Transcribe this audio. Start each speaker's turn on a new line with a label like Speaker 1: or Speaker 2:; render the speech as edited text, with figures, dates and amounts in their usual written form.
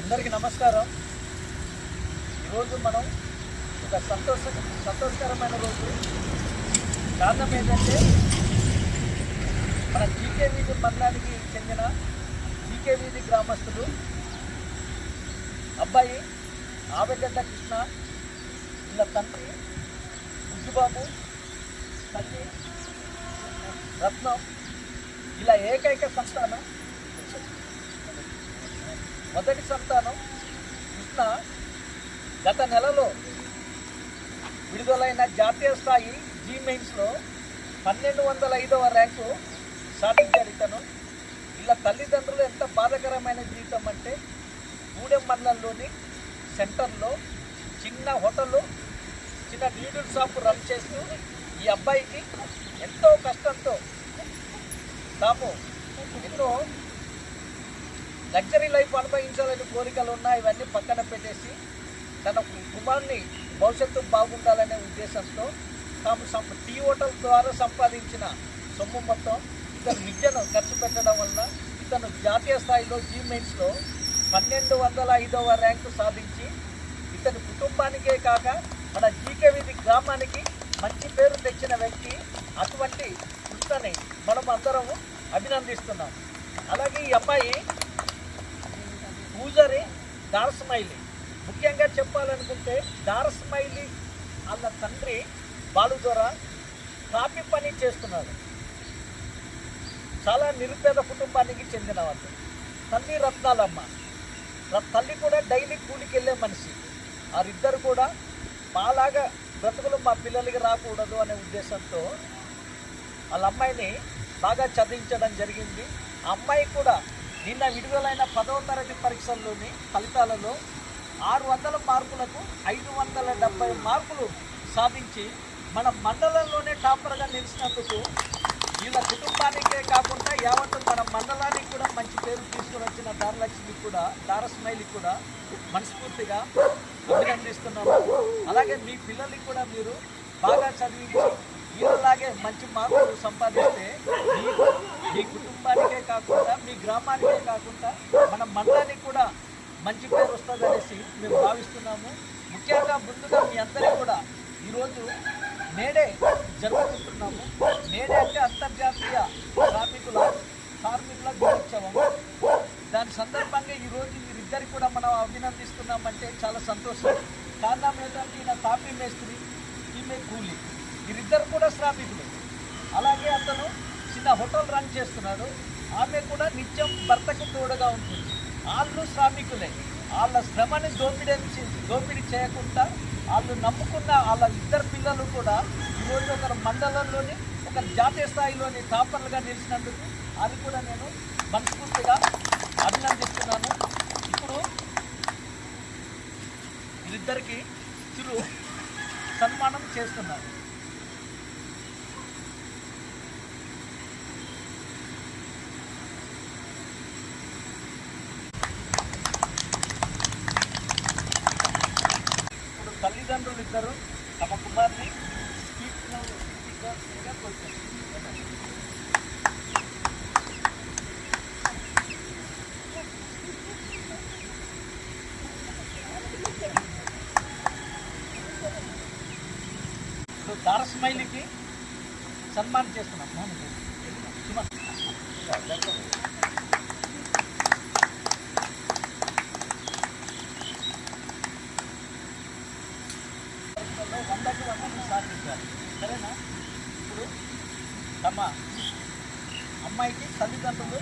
Speaker 1: అందరికీ నమస్కారం. ఈరోజు మనం ఒక సంతోషకరమైన రోజు. కారణం ఏంటంటే మన జీకే వీధి మండలానికి చెందిన జీకే వీధి గ్రామస్తులు అబ్బాయి ఆవెగడ్డ కృష్ణ, ఇలా తండ్రి బుజ్జుబాబు, తల్లి రత్నం, ఇలా ఏకైక సంతానం, మొదటి సంతానం కృష్ణ గత నెలలో విడుదలైన జాతీయ స్థాయి జీ మెయిన్స్లో 1205వ ర్యాంకు సాధించాడు ఇతను. ఇలా తల్లిదండ్రులు ఎంత బాధాకరమైన జీవితం అంటే, గూడెం మండలంలోని సెంటర్లో చిన్న హోటళ్ళు, చిన్న న్యూడిల్ షాపు రన్ చేస్తూ ఈ అబ్బాయికి ఎంతో కష్టంతో తాము ఎన్నో లగ్జరీ లైఫ్ అనుభవించాలని కోరికలు ఉన్నాయి. ఇవన్నీ పక్కన పెట్టేసి తన కుమారుని భవిష్యత్తు బాగుండాలనే ఉద్దేశంతో తాము టీ హోటల్ ద్వారా సంపాదించిన సొమ్ము మొత్తం ఇతను విద్యను ఖర్చు పెట్టడం వల్ల ఇతను జాతీయ స్థాయిలో జీ మెయిన్స్లో 1205వ ర్యాంకు సాధించి ఇతని కుటుంబానికే కాక మన జీకే వీధి గ్రామానికి మంచి పేరు తెచ్చిన వ్యక్తి. అటువంటి కృష్ణని మనం అందరము అభినందిస్తున్నాం. అలాగే ఈ అబ్బాయి పూజారి దారస్మైలి. ముఖ్యంగా చెప్పాలనుకుంటే దారస్మైలి వాళ్ళ తండ్రి బాలు ద్వారా కాపీ పని చేస్తున్నాడు. చాలా నిరుపేద కుటుంబానికి చెందిన వాళ్ళు. తల్లి రత్నాలమ్మ, తల్లి కూడా డైలీ కూలికి వెళ్ళే మనిషి. వారిద్దరు కూడా మాలాగా బ్రతుకులు మా పిల్లలకి రాకూడదు అనే ఉద్దేశంతో వాళ్ళ అమ్మాయిని బాగా చదివించడం జరిగింది. ఆ అమ్మాయి కూడా నిన్న విడుదలైన 10వ తరగతి పరీక్షల్లోని ఫలితాలలో 600 మార్కులకు 570 మార్కులు సాధించి మన మండలంలోనే టాపర్గా నిలిచినందుకు వీళ్ళ కుటుంబానికే కాకుండా యావత్తు మన మండలానికి కూడా మంచి పేరు తీసుకుని వచ్చిన దారస్మైలి కూడా మనస్ఫూర్తిగా అభినందిస్తున్నాము. అలాగే మీ పిల్లలకి కూడా మీరు బాగా చదివించి వీళ్ళలాగే మంచి మార్కులు సంపాదిస్తే మీ కుటుంబానికే కాకుండా మీ గ్రామానికే కాకుండా మన మండలానికి కూడా మంచి పేరు వస్తుంది అనేసి మేము భావిస్తున్నాము. ముఖ్యంగా ముందుగా మీ అందరికీ కూడా ఈరోజు మేడే జరుపుకుంటున్నాము. మేడే అంటే అంతర్జాతీయ కార్మికుల దినోత్సవం. దాని సందర్భంగా ఈరోజు వీరిద్దరికి కూడా మనం అభినందిస్తున్నామంటే చాలా సంతోషం. కారణం ఏంటంటే ఈయన తాపీ మేస్త్రి, ఈమె కూలీ, వీరిద్దరు కూడా శ్రామికులు. అలాగే అతను చిన్న హోటల్ రన్ చేస్తున్నాడు. ఆమె కూడా నిత్యం భర్తకు తోడుగా ఉంటుంది. వాళ్ళు శ్రామికులే. వాళ్ళ శ్రమని దోపిడీ చేయకుండా వాళ్ళు నమ్ముకున్న వాళ్ళ ఇద్దరు పిల్లలు కూడా ఈరోజు ఒకరు మండలంలోని ఒకరు జాతీయ స్థాయిలోని టాపర్లుగా నిలిచినందుకు అది కూడా నేను మనస్ఫూర్తిగా అభినందిస్తున్నాను. ఇప్పుడు వీరిద్దరికి చిరు సన్మానం చేస్తున్నారు. తల్లిదండ్రులు ఇద్దరు తమ కుమార్ని దారస్మైలికి సన్మానం చేస్తున్నాం. సాధించారు. సరేనా? ఇప్పుడు తమ అమ్మాయికి తల్లిదండ్రులు